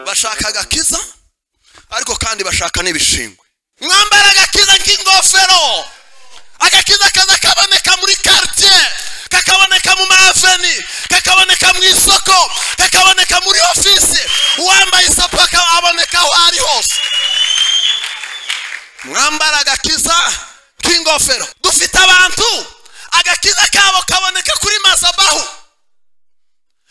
bashaka agakiza ariko kandi bashaka n'ibishingwe. Mwambara agakiza nk'ingofero. Agakiza kaza kaboneka muri quartier, kakaboneka mu maveni, kakaboneka mu isoko, kakaboneka muri office. Uwambaye isapaka aboneka aho ari hose. Mwambara agakiza nk'ingofero. Dufite abantu agakiza kabo kaboneka kuri mazabahu,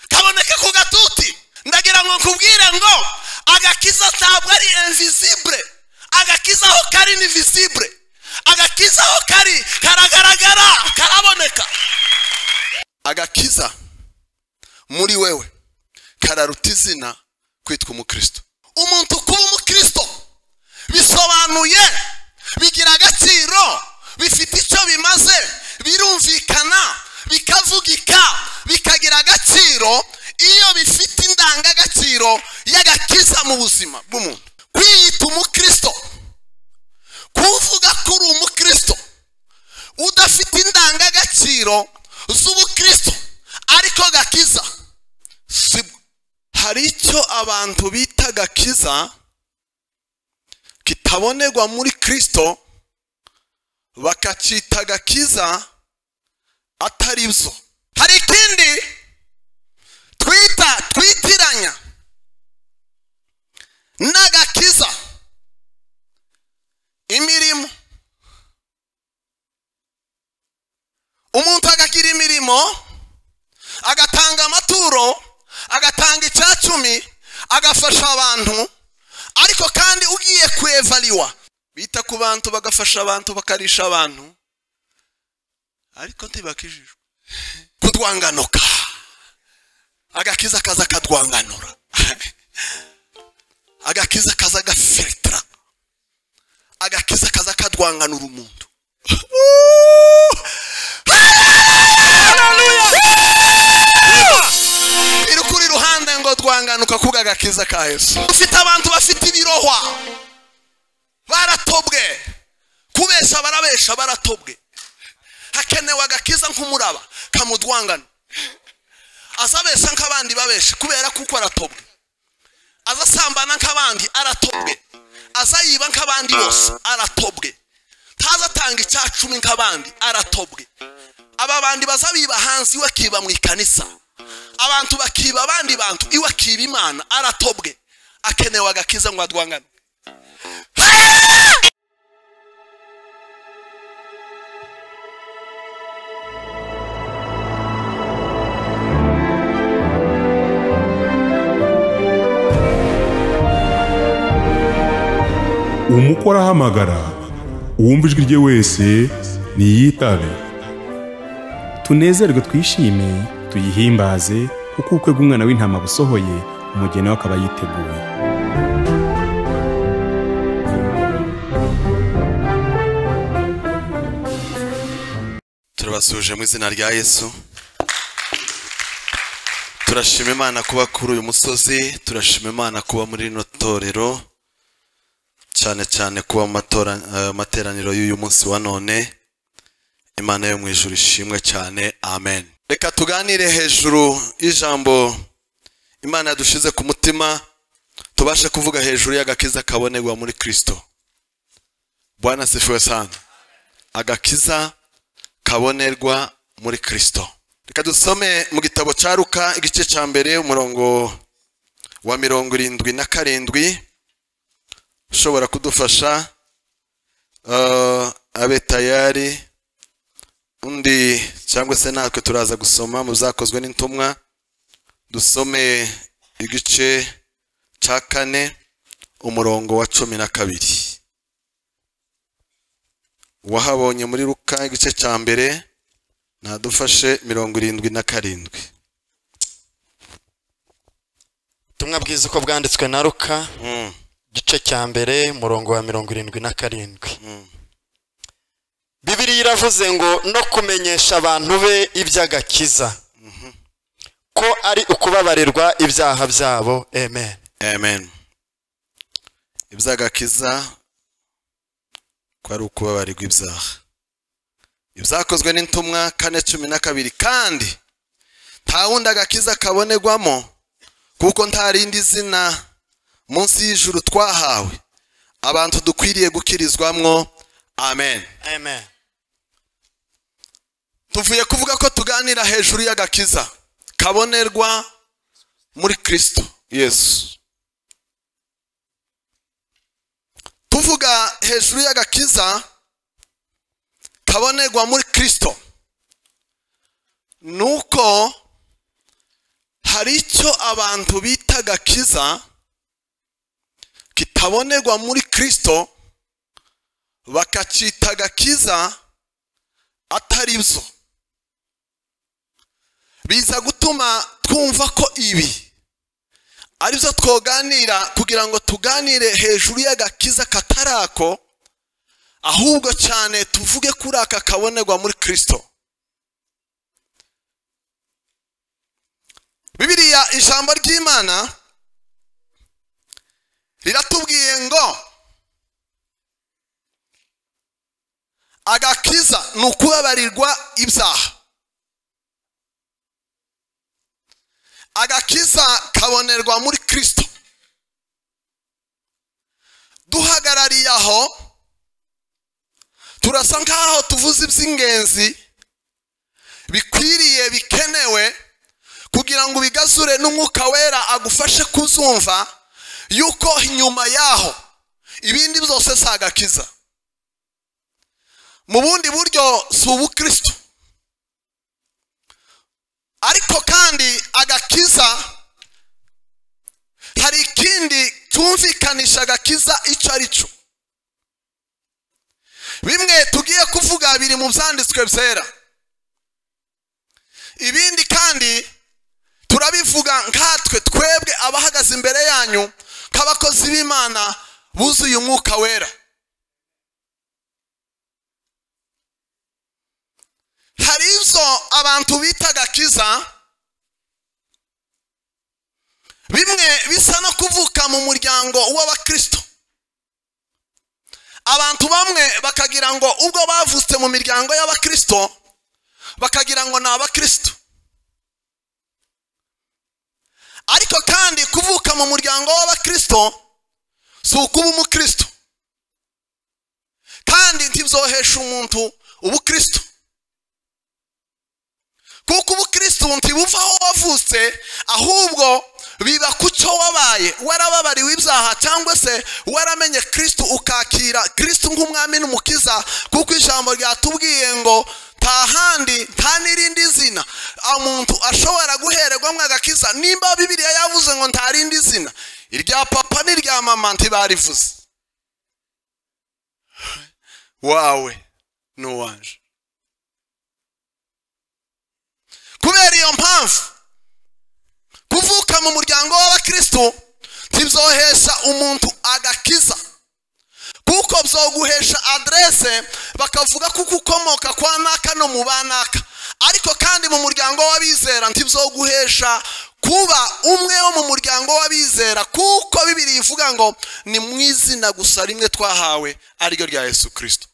kaboneka ku gatuti. Ndagira ngo nkubwire ngo agakiza ntabwo ari invisible. Agakiza ho kari ni visible. Agakiza ho kari karagaragara, karaboneka. Agakiza muri wewe kararuta izina kwitwa umukristo. Umuntu kuba umukristo bisobanuye, bigira agaciro, bifite icyo bimaze, birumvikana, bikavugika, bikagira agaciro iyo bifite indangagaciro y'agakiza mu buzima bw'umuntu. Kwiyita umukristo, kuvuga kuri umukristo udafite indangagaciro z'ubukristo ariko gakiza sibwo. Hari icyo abantu bita gakiza kitabonerwa muri Kristo, bakacita gakiza atari byo. Hari ikindi twitiranya n'agakiza, imirimo. Umuntu agagira imirimo, agatanga amaturo, agatanga icyacumi, agafasha abantu, ariko kandi ugiye kwevaliwa bita ku bantu, bagafasha abantu, bakarisha abantu, ariko ntibakijijwe. Kudwanganuka, agakiza kaza kadwanganura. Agakiza kaza gafiltra, agakiza kaza kadwanganura umuntu. Irukuri ruhande ngo dwanganuka kuga agakiza ka Yesu. Ufite abantu bafite ibirohwa, baratobwe, kubesha barabesha, baratobwe. Hakenewe agakiza nk'umuraba kamudwangana. Azabesha nk'abandi babesha kubera kuko aratobwe. Azasambana nk'abandi aratobwe. Azayiba nk'abandi bose aratobwe. Tazatanga icyacumi nk'abandi aratobwe. Aba bandi bazabiba hanze iwe kiba mu ikanisa, abantu bakiba abandi bantu iwe kiba Imana, aratobwe. Akenewe agakiza ngo adwangane. Umukora ahamagara, uwumva ijwi rye wese niyitabe. Tunezerwe twishime, tuyihimbaze, kuko ubukwe bw'umwana w'intama busohoye, umugeni we akaba yiteguye. Turabasuje mu izina rya Yesu. Turashima Imana kuba kuri uyu musozi, turashima Imana kuba muri rino torero, cyane cyane kuba materaniro y'uyu munsi wa none. Imana yo mu ijuru ishimwe cyane, amen. Reka tuganire hejuru ijambo Imana yadushize ku mutima, tubashe kuvuga hejuru y'agakiza kabonerwa muri Kristo. Bwana sifiwe sana. Agakiza kabonerwa muri Kristo. Reka dusome mu gitabo cya Luka igice cya mbere umurongo wa 77. Ushobora kudufasha abe tayari, undi cyangwa se natwe turaza gusoma mu zakozwe n'intumwa. Dusome igice cya 4 umurongo wa 12. Wahabonye muri Luka igice cya mbere, nadufashe 77. Tumwa bwiza uko bwanditswe na Luka gice cya mbere umurongo wa 77. Bibiliya iravuze ngo no kumenyesha abantu be iby'agakiza, ko ari ukubabarirwa ibyaha byabo. Amen. Amen. Iby'agakiza ko ari ukubabarirwa ibyaha. Ibyakozwe n'intumwa 4:12. Kandi nta wundi agakiza kabonerwamo, kuko nta rindi zina munsi y'ijuru twahawe abantu dukwiriye gukirizwamwo. Amen. Amen. Tuvuye kuvuga ko tuganira hejuru y'agakiza kabonerwa muri Kristo Yesu. Tuvuga hejuru y'agakiza kabonerwa muri Kristo, nuko hari icyo abantu bita agakiza kitabonerwa muri Kristo bakacita agakiza atari byo. Biza gutuma twumva ko ibi ari byo twoganira kugira ngo tuganire hejuru y'agakiza katarako, ahubwo cyane tuvuge kuri aka kabonerwa muri Kristo. Bibiliya ijambo ry'Imana riratubwiye ngo agakiza ni ukubabarirwa ibyaha. Agakiza kabonerwa muri Kristo. Duhagarariye aho turasa nkaho tuvuze iby'ingenzi bikwiriye bikenewe kugira ngo bigazure n'umwuka wera agufashe kuzumva yuko inyuma yaho ibindi byose si agakiza. Mu bundi buryo si ubukristo, ariko kandi agakiza hari ikindi cyumvikanisha agakiza icyo ari cyo. Bimwe tugiye kuvuga biri mu byanditswe byera, ibindi kandi turabivuga nkatwe twebwe abahagaze imbere yanyu nk'abakozi b'Imana buzuye umwuka wera. Hari ibyo abantu bita agakiza bimwe bisa no kuvuka mu muryango w'abakristo. Abantu bamwe bakagira ngo ubwo bavutse mu miryango y'abakristo bakagira ngo ni abakristo, ariko kandi kuvuka mu muryango w'abakristo si ukuba umukristo, kandi ntibyohesha umuntu ubukristo, kuko ubukristo ntibuva aho wavutse, ahubwo biba ku cyo wabaye warababariwe ibyaha cyangwa se waramenye Kristo ukakira Kristo nk'umwami n'umukiza. Kuko ijambo ryatubwiye ngo nta handi nta n'irindi zina umuntu ashobora guhererwamo agakiza. Nimba Bibiliya yavuze ngo nta rindi zina, irya papa n'irya mama ntibarivuze, wawe n'uwanje. Kubera iyo mpamvu kuvuka mu muryango w'abakristo ntibyohesha umuntu agakiza, kuko byoguhesha adrese bakavuga kuko ukomoka kwa naka no mu banaka, ariko kandi mu muryango w'abizera ntibyoguhesha kuba umwe wo mu muryango w'abizera, kuko Bibiliya ivuga ngo ni mu izina gusa rimwe twahawe ariryo rya Yesu Kristo.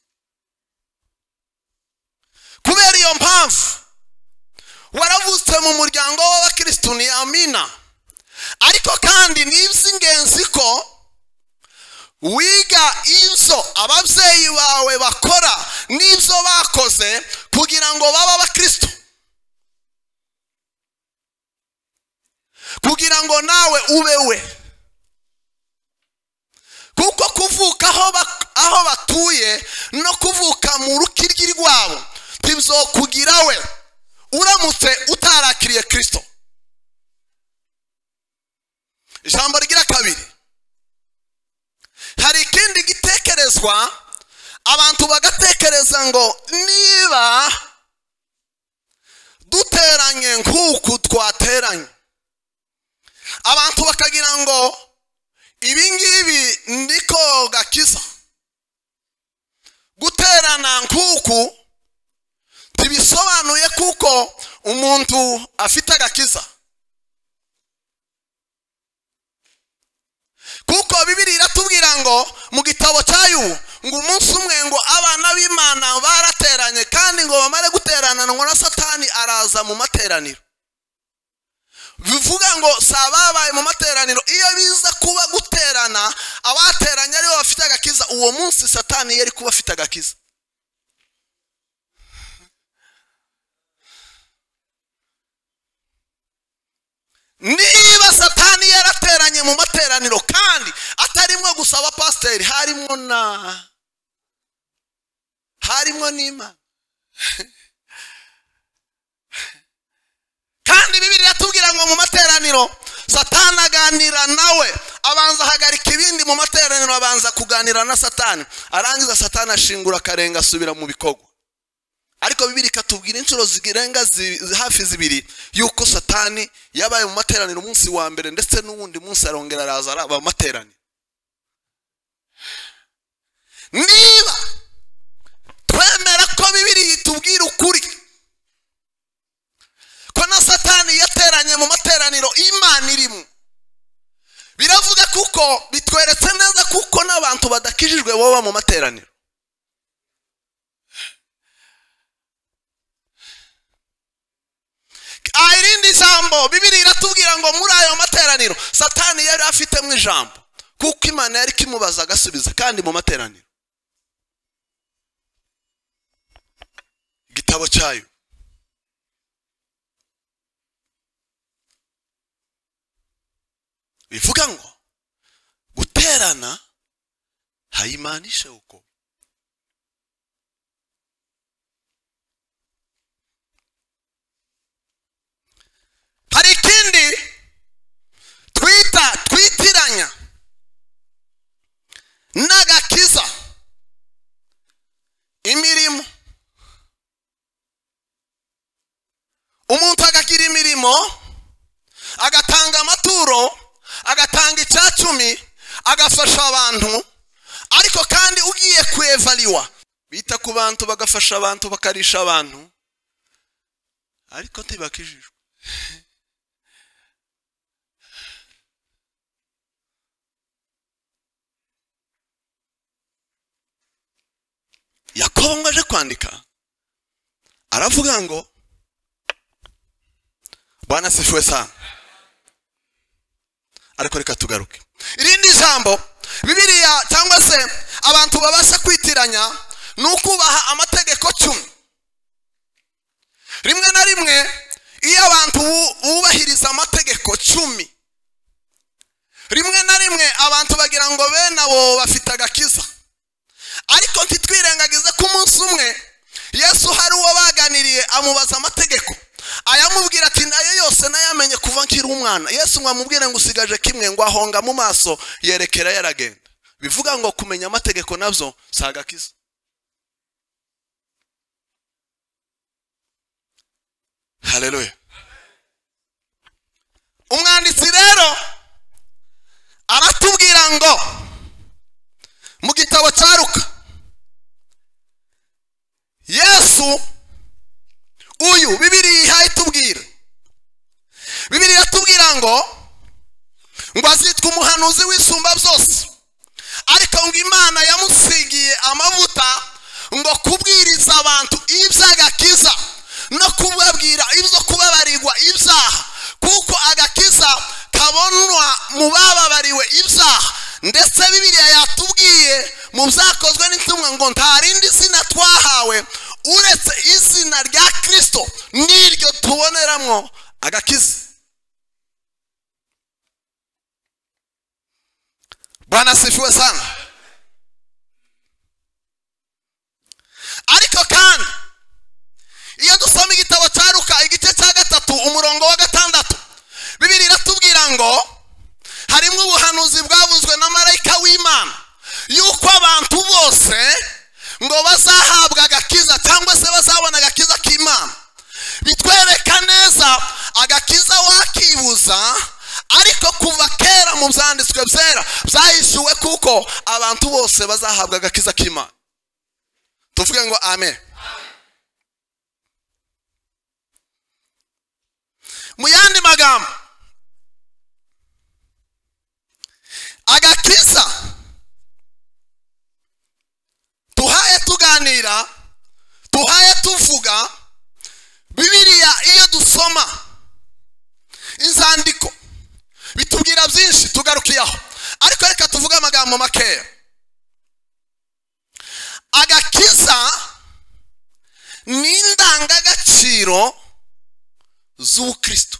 Kubera iyo mpamvu waravutse mu muryango w'abakristo ni amina, ariko kandi ni iby'ingenzi ko wiga ibyo ababyeyi bawe bakora n'ibyo bakoze kugira ngo babe abakristo, kugira ngo nawe ube we. Kuko kuvuka aho batuye no kuvuka mu rukiryi rwabo ntibyokugira we uramutse utarakiriye Kristo. Ijambo rigira kabiri, hari ikindi gitekerezwa abantu bagatekereza ngo niba duteranye nk'uku twateranye, abantu bakagira ngo ibi ngibi ndiko gakiza. Guterana nk'uku ntibisobanuye kuko umuntu afite agakiza, kuko Bibiliya iratubwira ngo mu gitabo cya Yubu ngo umunsi umwe ngo abana b'Imana barateranye, kandi ngo bamare guterana ngo na Satani araza mu materaniro. Bivuga ngo sababaye mu materaniro, iyo biza kuba gutera uwo munsi satani yari kuba afite agakiza. Niba satani yarateranye mu materaniro kandi atarimwo gusaba pasiteri, harimo n'Imana. Kandi Bibiliya tubwira ngo mu materaniro satani aganira nawe, abanza hagarika ibindi mu materaniro, abanza kuganira na satani, arangiza satani ashingura akarenga asubira mu bikorwa. Ariko Bibiliya ikatubwira inshuro zirenga hafi zibiri yuko satani yabaye mu materaniro umunsi wa mbere ndetse n'uwundi munsi arongera araza araba materaniro. Niba twemera ko Bibiliya itubwira ukuri ko na satani yateranye mu materaniro Imana irimo, biravuga kuko bitweretse neza kuko n'abantu badakijijwe baba mu materaniro. Irindi jambo Bibiliya iratubwira ngo muri ayo materaniro satani yari afitemo ijambo, kuko Imana yari kimubaza agasubiza kandi mu materaniro. Igitabo cyayo bivuga ngo guterana haimaanisha uko. Hari ikindi twitiranya n'agakiza, imirimo. Umuntu akagira imirimo, agatanga amaturo, agatanga icyacumi, agafasha abantu, ariko kandi ugiye kwevaliwa bita ku bantu bagafasha abantu bakarisha abantu, ariko ntibakijijwe. Yakobo ngo aje kwandika aravuga ngo Bwana asifiwe sana. Ariko reka tugaruke irindi jambo Bibiliya cyangwa se abantu babasha kwitiranya nukubaha amategeko 10. Rimwe na rimwe iyo abantu bubahiriza amategeko 10, rimwe na rimwe abantu bagira ngo bene abo bafite agakiza. Ariko ntitwirengagize ko umunsi umwe Yesu hari uwo baganiriye amubaza amategeko, ayamubwira ati nayo yose nayamenye kuva nkiri umwana. Yesu ngo amubwire ngo usigaje kimwe, ngo ahonga mu maso yerekera yaragenda. Bivuga ngo kumenya amategeko nabyo sagakiza. Haleluya. Umwanditsi rero aratubwira ngo mu gitabo cya Luka, Yesu uyu Bibiliya ihayitubwira, Bibiliya iratubwira ngo azitwa umuhanuzi w'isumba byose, ariko ngo Imana yamusigiye amavuta ngo kubwiriza abantu iby'agakiza no kubabwira ibyo kubabarirwa ibyaha, kuko agakiza kabonwa mu bababariwe ibyaha. Ndetse Bibiliya yatubwiye mu byakozwe n'intumwa ngo nta rindi zina twahawe uretse izina rya Kristo, niryo tuboneramo agakiza. Bwana asifiwe sana. Ariko kandi iyo dusoma igitabo cya Luka igice cya 3 umurongo wa 6, Bibiliya iratubwira ngo harimo ubuhanuzi bwavuzwe na marayika w'Imana yuko abantu bose ngo bazahabwa agakiza cyangwa se bazabona agakiza k'Imana. Bitwereka neza agakiza wakibuza, ariko kuva kera mu byanditswe byera byahishuwe kuko abantu bose bazahabwa agakiza k'Imana. Tuvuge ngo amen. Mu yandi magambo, agakiza tuhaye tuganira, tuhaye tuvuga, Bibiliya iyo dusoma inzandiko bitubwira byinshi tugarukiyaho, ariko reka tuvuge amagambo makeya. agakiza ni indangagaciro z'ubukristo.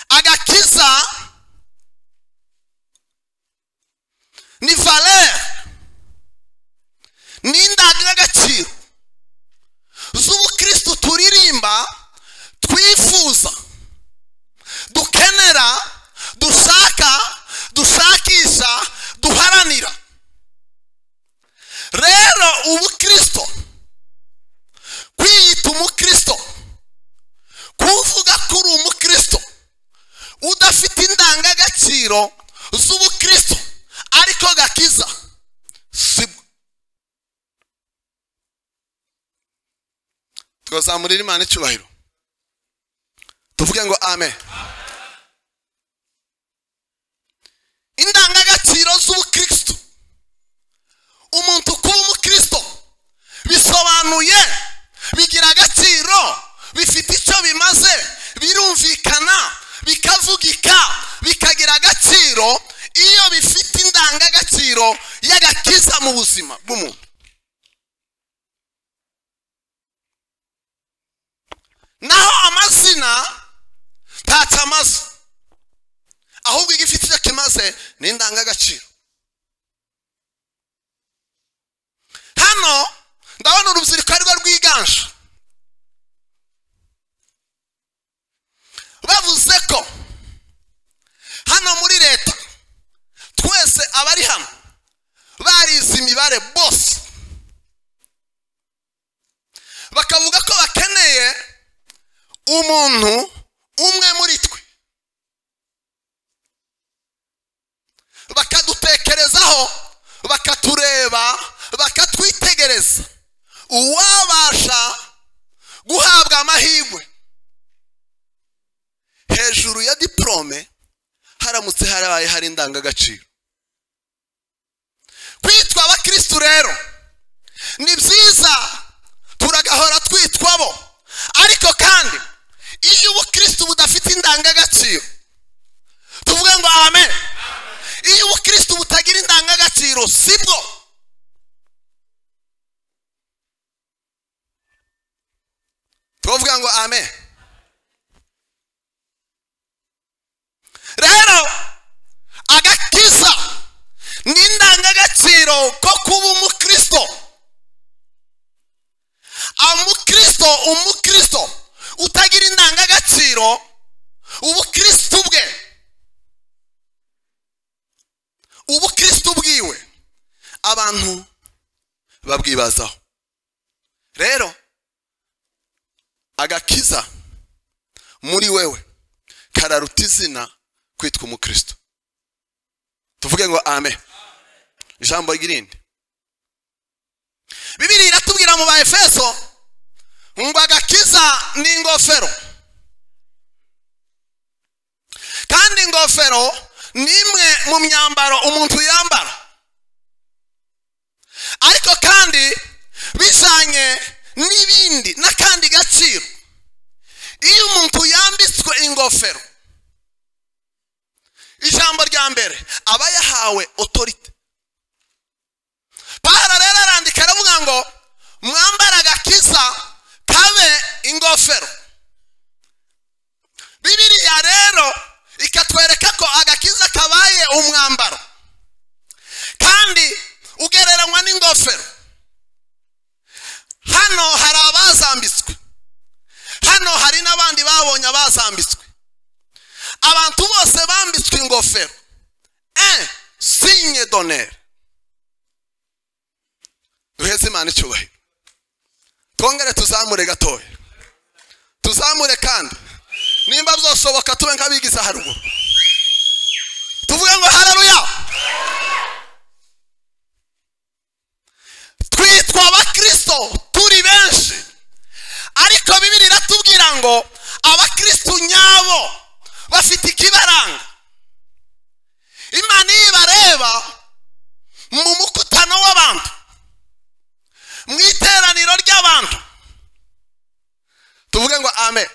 Agakiza ni valeur, ni indangagaciro z'ubukristo turirimba, twifuza, dukenera, dushaka, dushakisha, duharanira. Rero ubukristo, kwiyita umukristo, kuvuga ko uri umukristo udafite indangagaciro z'ubukristo ariko gakiza sibwo. Twazamurira Imana icyubahiro, tuvuge ngo amen. Indangagaciro z'ubukristo, umuntu kuba umukristo bisobanuye, bigira agaciro, bifite icyo bimaze, birumvikana, bikavugika, bikagira agaciro iyo bifite indangagaciro y'agakiza mu buzima bw'umuntu. Naho amazina ntacyo amaze, ahubwo igifite icyo kimaze ni indangagaciro. Hano ndabona urubyiruko arirwo rwiganje, bavuze ko hano muri leta twese abari hano barize imibare bose, bakavuga ko bakeneye umuntu umwe muri twe, bakadutekerezaho, bakatureba, bakatwitegereza, uwabasha guhabwa amahirwe hejuru ya diplome haramutse harabaye hari indangagaciro. Kwitwa abakristo rero ni byiza, turagahora twitwabo, ariko kandi iyo ubukristo budafite indangagaciro, tuvuge ngo amen. Iyo ubukristo butagira indangagaciro sibwo. Tuvuge ngo amen. Rero agakiza ni indangagaciro ko kuba umukristo. Umukristo utagira indangagaciro, ubukristo bwiwe abantu babwibazaho. Rero agakiza muri wewe kararuta izina kwitwa umukristo. Tuvuge ngo amen. Ijambo ry'irindi, Bibiliya iratubwira mu Efeso ngo agakiza ni ingofero, kandi ingofero ni imwe mu myambaro umuntu yambara, ariko kandi bijanye n'ibindi n'akandi gaciro. Iyo umuntu yambitswe ingofero, ijambo rya mbere aba yahawe autorite. Pawulo rero arandika aravuga ngo mwambara agakiza kabe ingofero. Bibiliya rero ikatwereka ko agakiza kabaye umwambaro kandi ugereranywa n'ingofero. Hano hari abazambitswe, hano hari n'abandi babonye abazambitswe. Abantu bose bambitswe ingofero, signe d'honneur. Duheze Imana icyubahiro, twongere tuzamure gatoya, tuzamure kandi nimba byoshoboka tube nk'abigiza haruguru, tuvuge ngo haleluya. Twitwa abakristo turi benshi, ariko Bibiliya iratubwira ngo abakristo nyabo bafite ikibaranga. Imana ibareba mu mukutano w'abantu, mu iteraniro ry'abantu. Tuvuge ngo amen.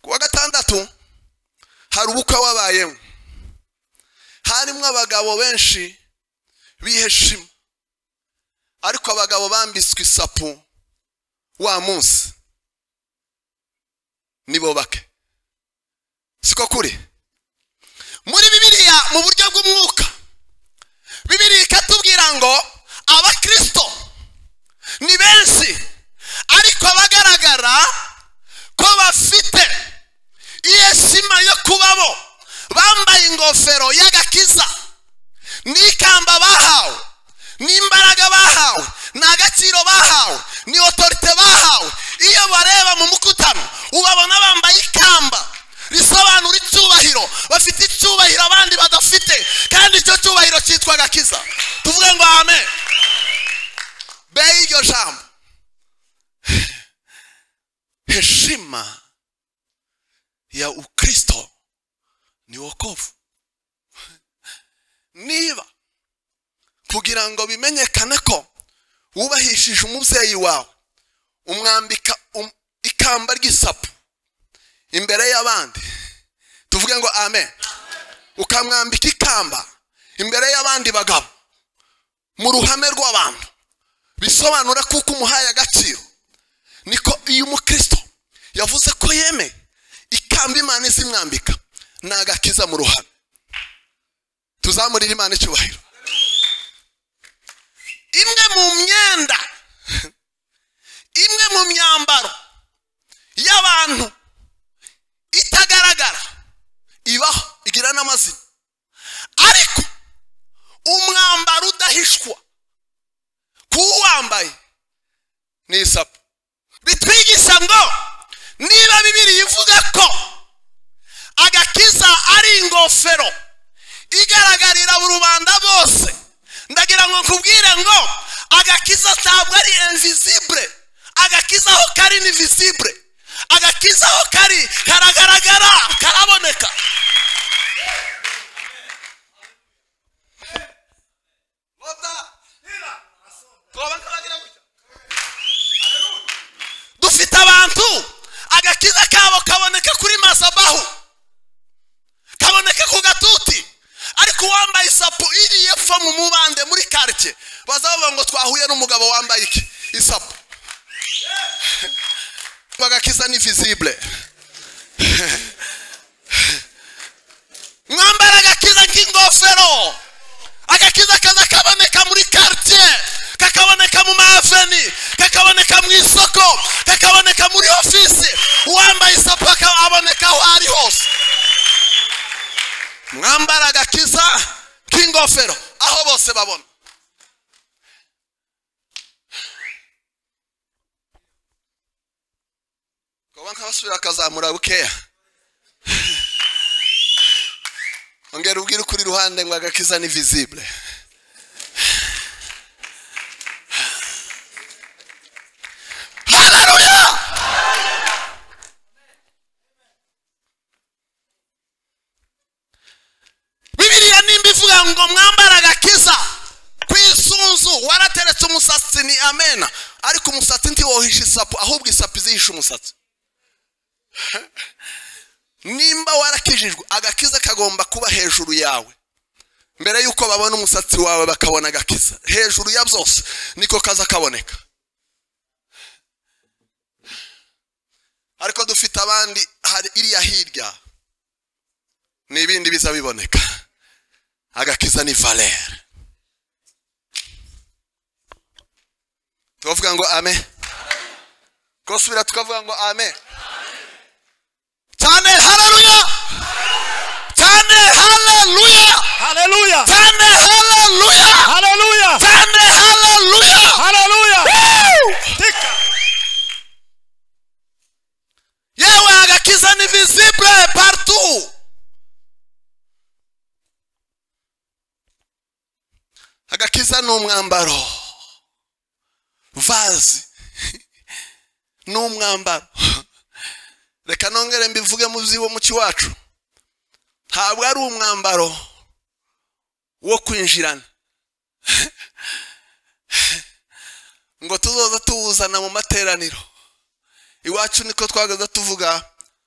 Kuwa gatandatu hari ubukwe wabayemo, harimo abagabo benshi biheshima, ariko abagabo bambitswe isapu wa munsi nibo bake. Siko kuri muri Bibiliya mu buryo bw'umwuka, Bibiliya ikatubwira ngo abakristo ni benshi, ariko abagaragara ko bafite iyeshima yo kubabo, bambaye ingofero y'agakiza n'ikamba bahawe, n'imbaraga bahawe, n'agaciro bahawe, ni autorite bahawe. Iyo bareba mu mukutano ubabona bambaye ikamba risobanura icyubahiro, bafite icyubahiro abandi badafite, kandi icyo cyubahiro cyitwa agakiza. Tuvuge ngo amen. Bei iryo jambo heshima ya Ukristo ni wokovu. Niba kugira ngo bimenyekane ko wubahishije umubyeyi wawe, umwambika ikamba ry'isapu imbere y'abandi, tuvuge ngo amen. Ukamwambika ikamba imbere y'abandi bagabo mu ruhame rw'abantu, bisobanura kuko umuhaye agaciro. Niko iyo umukristo yavuze ko yeme ikamba Imana izimwambika, nagakiza mu ruhame. Tuzamurira Imana icyubahiro. Imwe mu myenda, imwe mu myambaro y'abantu itagaragara ibaho, igira n'amazina, ariko umwambaro udahishwa kuwambaye ni isapu. Bitwigisha ngo niba Bibiliya ivuga ko agakiza ari ingofero igaragarira rubanda bose, ndagira ngo nkubwire ngo agakiza ntabwo ari invisible. Agakiza aho kari ni visible. Agakiza aho kari karagaragara, karaboneka. Dufite abantu agakiza kabo kaboneka kuri masabahu, kaboneka ku gatuti, ariko wambaye isapu iri yepfo mu mubande muri quartier bazavuga ngo twahuye n'umugabo wambaye iki isapu. Agakiza ni visible. Mwambara agakiza nk'ingofero. Agakiza kaza kaboneka muri quartier, kakaboneka mu maveni, kakaboneka mu isoko, kakaboneka muri office. Wambaye isapu akaboneka aho ari hose. Mwambara agakiza nk'ingofero aho bose babona. Kubanka basubira kazamura bukeya. Ongera ubwira kuri ruhande ngo agakiza ni visible. Haleluya. Bibiliya nimba ivuga ngo mwambara agakiza kwisunzu, warateretse umusatsi ni amena, ariko umusatsi ntiwohisha isapu, ahubwo isapu izihisha umusatsi. Nimba warakijijwe, agakiza kagomba kuba hejuru yawe. Mbere yuko babona umusatsi wawe bakabona agakiza, hejuru ya byose niko kaza kaboneka. Ariko dufite abandi hari iriya hirya n'ibindi biza biboneka. Agakiza ni valeur. Tuvuga ngo amen. Kosubira tukavuga ngo amen. Tane haleluya. Tane haleluya. Hallelujah. Tane haleluya. Hallelujah. Tane haleluya. Hallelujah. Tika. Yewe agakiza ni visible partout. Agakiza ni umwambaro. Vazi. Ni umwambaro. Reka nongere mbivuge mu byibo mu kiwacu. Ntabwo ari umwambaro wo kwinjirana. Ngo tuzoza tuwuzana mu materaniro. Iwacu niko twagaza tuvuga,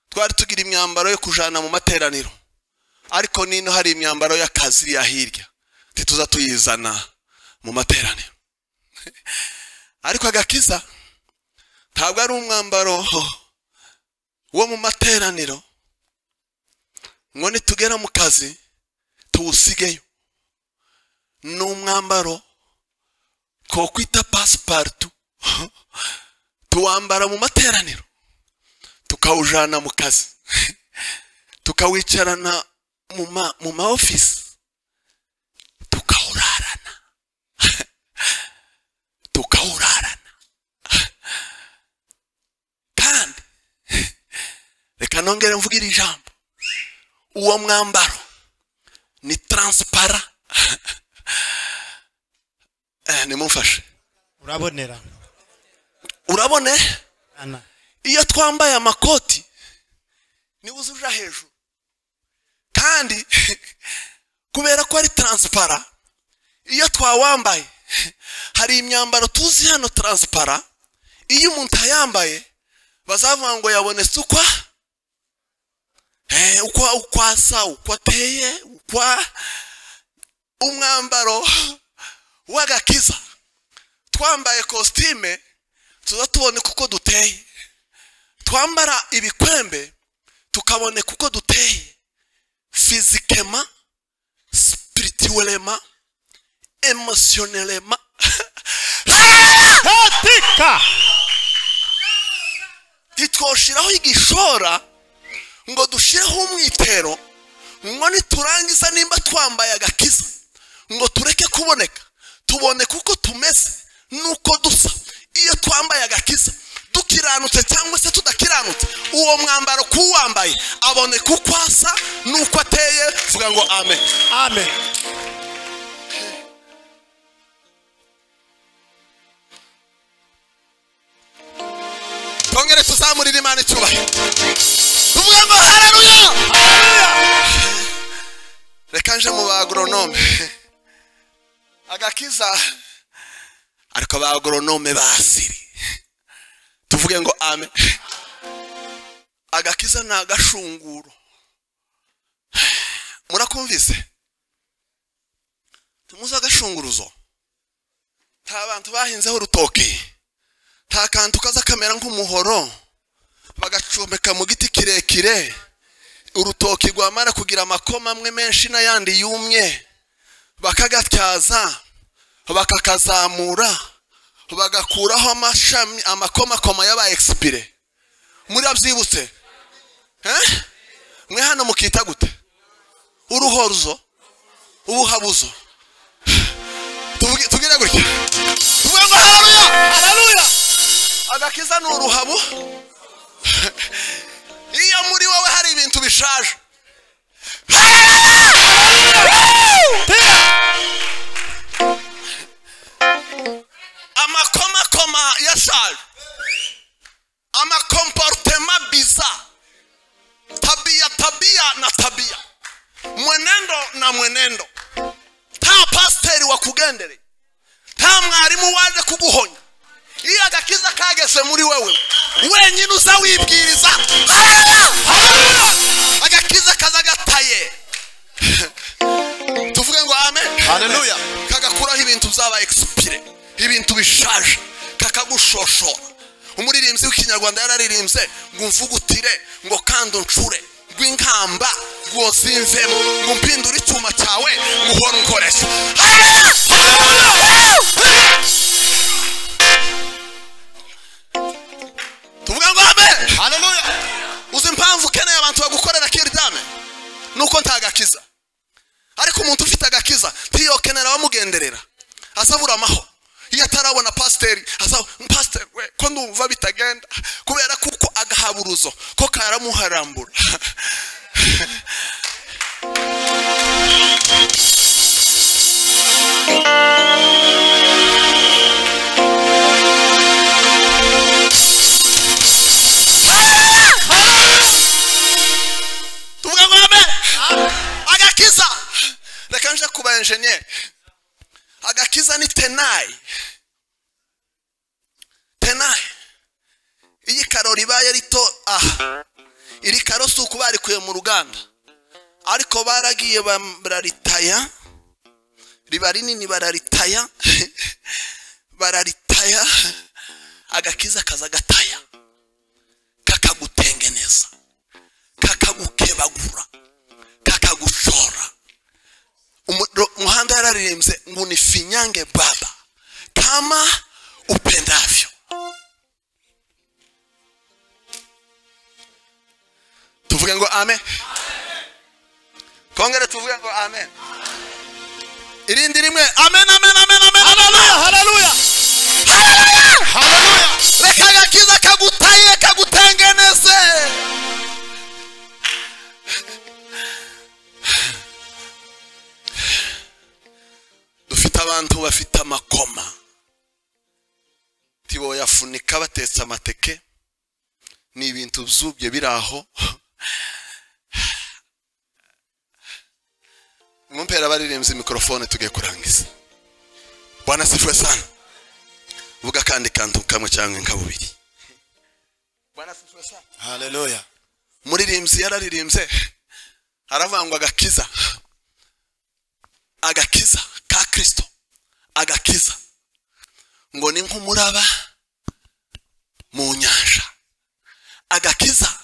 twari tugira imyambaro yo kujana mu materaniro. ariko nino hari imyambaro y'akazi ya hirya tituza tuyizana mu materaniro. Ariko agakiza ntabwo ari umwambaro wo mu materaniro ngo nitugera mu kazi tuwusigeyo. Ni umwambaro ko kwita passepartout tuwambara mu materaniro tukawujana mu kazi tukawicarana mu ma office tukawurarana kandi reka nongere mvugira ijambo, uwo mwambaro ni transparent. Nimumfashe urabonera urabone ana iyo twambaye amakoti niwe uzuja hejuru, kandi kubera ko ari transparent iyo twawambaye hari imyambaro tuzi hano transparent, iyo umuntu ayambaye bazavuga ngo yabonetse ukwasa ukwateye umwambaro w'agakiza. Twambaye costume tuza tubone kuko duteye, twambara ibikwembe tukabone kuko duteye physiquement, spirituellement, émotionnellement. hatika Titwoshiraho igishora ngo dushireho umwitero ngo niturangiza nimba twambaye agakiza ngo tureke kuboneka, tubone kuko tumeze nuko dusa. Iyo twambaye agakiza dukiranutse cyangwa se tudakiranutse, uwo mwambaro kuwambaye abone kuko asa nuko ateye. Vuga ngo amen. amen. Tongere tuzamurire Imana icyubahiro, tuvuga ngo haleluya. Reka nje mu bagronome agakiza, ariko abagronome basiri tuvuge ngo amen. Agakiza na agashunguro, murakumvise? Tumuza agashunguruzo, nta bantu bahinzeho urutoki, nta kantu kaza kamera nk'umuhoro bagacomeka mu giti kirekire, urutoki rwamara kugira amakoma amwe menshi n'ayandi yumye bakagatyaza bakakazamura bagakuraho amashami amakoma yaba expire. Muri abyibutse mwe hano mukita gute? Uruhoruzo, ubuhabuzo, tugire gutya, tuvuge ngo haleluya haleluya. Agakiza ni uruhabu. Iyo muri wowe hari ibintu bishaje, amakoma yashaje, amakomportema bizarre, tabia na tabia, mwenendo na mwenendo. Nta pasiteri wakugendere, nta mwarimu waje kuguhonya. Iyo agakiza kageze muri wewe wenyine uza wibwiriza agakiza kazagataye. Tuvuge ngo amen haleluya. Kagakuraho ibintu uzaba expire, ibintu bishaje, kakagushoshora. Umuririmbyi w'ikinyarwanda yararirimbye ngo mvugutire ngo kandi uncure rw'inkamba rwosimvemo ngo mpindure icyuma cyawe muhora unkoresha. Tuvuga ngo amen haleluya. Uzi impamvu keneye abantu bagukorera kirdame nuko ntagakiza, ariko umuntu ufite agakiza ntiyokenera bamugenderera asabura amaho. Iyo atarabona pasiteri asaba pasiteri we ko ndumva bitagenda, kubera kuko agahaburuzo ko karamuharambura. Tuvuga ngo amen agakiza. Reka nje kuba engineer. Agakiza ni tenayi. Iyi karori baye rito iri karosi uko barikuye mu ruganda ariko baragiye bararitaya riba rinini bararitaya bararitaya agakiza kaza gataya kakagutengeneza kakagukebagura kakagushora umuhanda yararirimbye ngo nifinyange baba kama upendavyo. Tuvuge ngo amen. Kongere tuvuge ngo amen. Irindi rimwe amen amen amen amen. Hallelujah, hallelujah. Hallelujah. Hallelujah. Reka agakiza kagutaye kagutengeneze. Dufite abantu bafite amakoma. Tibo yafunika batetse amateke. Ni ibintu byubye biraho. Mumpera baririmbye mikrofone tugiye kurangiza. Bwana sifiwe sana. Vuga kandi kantu kamwe cyangwa nkabubiri. Bwana sifiwe sana. Hallelujah. Muririmbyi yararirimbye. Haravangwa agakiza. Agakiza ka Kristo. Agakiza. Ngo ni nk'umuraba mu nyanja. Agakiza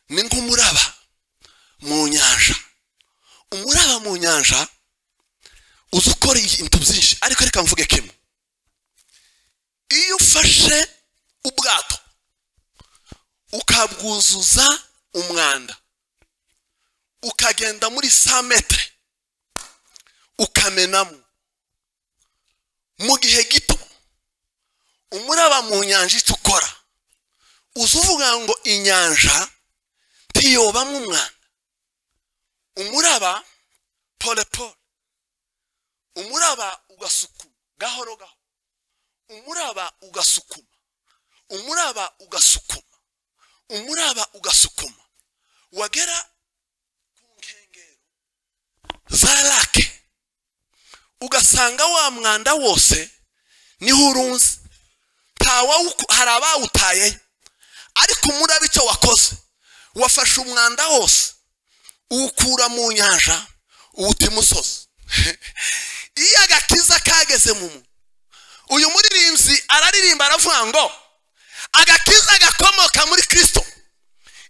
ni nk'umuraba mu nyanja. Umuraba mu nyanja uzukora ibintu byinshi ariko reka mvuge kimwe. Iyo ufashe ubwato ukabwuzuza umwanda ukagenda muri 100 metre ukamenamo mu gihe gito umuraba mu nyanja icukora uzuvuga ngo inyanja ntiyobamo umwanda. Umuraba pole pole. Umuraba ugasukuma gahoro gahoro. Umuraba ugasukuma. Umuraba ugasukuma. Umuraba ugasukuma. Wagera ku nkengero za lake ugasanga wa mwanda wose niho urunze. Haraba utaye ariko umuraba icyo wakoze wafashe umwanda wose ukura mu nyanja uti musozi. Iyo agakiza kageze mu muntu uyu muririmbyi araririmba aravuga ngo agakiza gakomoka muri Kristo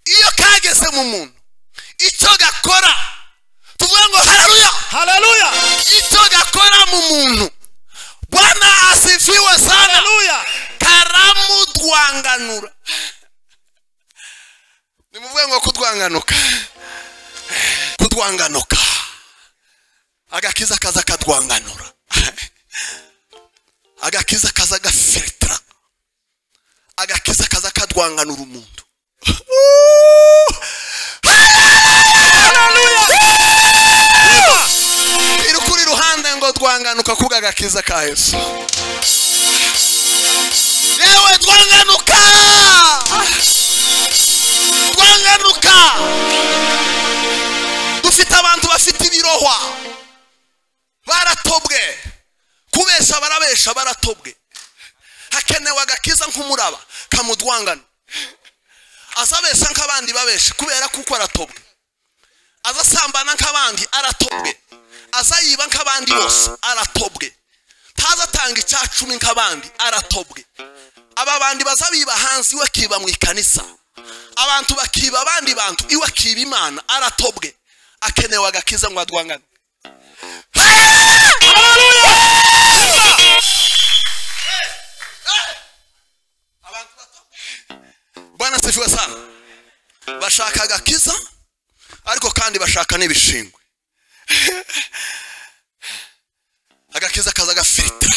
iyo kageze mu muntu icyo gakora tuvuga ngo haleluya Hallelujah. icyo gakora mu muntu Bwana asifiwe sana. Hallelujah. Karamudwanganura. Nimuvuge ngo kudwanganuka. Kudwanganuka. Agakiza kaza kadwanganura. Agakiza kaza gafiltra. Agakiza kaza kadwanganura umuntu. Hallelujah. Irukuri ruhande ngo dwanganuka kuga agakiza ka Yesu. Yewe dwanganuka. Dwanganuka. Dufite abantu bafite ibirohwa. Baratobwe. Kubesha barabesha baratobwe. Hakenewe agakiza nk'umuraba kamudwangana. Azabesha nk'abandi babesha kubera kuko aratobwe. Azasambana nk'abandi aratobwe. Azayiba nk'abandi bose aratobwe. Tazatanga icyacumi nk'abandi aratobwe. Aba bandi bazabiba hansi iwe kiba mu ikanisa. Abantu bakiba abandi bantu iwe kiba Imana aratobwe. Akenewe agakiza ngo adwangane. Hallelujah. Abantu batobwe. Bwana sifiwe sana. Bashaka agakiza ariko kandi bashaka n'ibishingwe. Agakiza kaza gafiltra.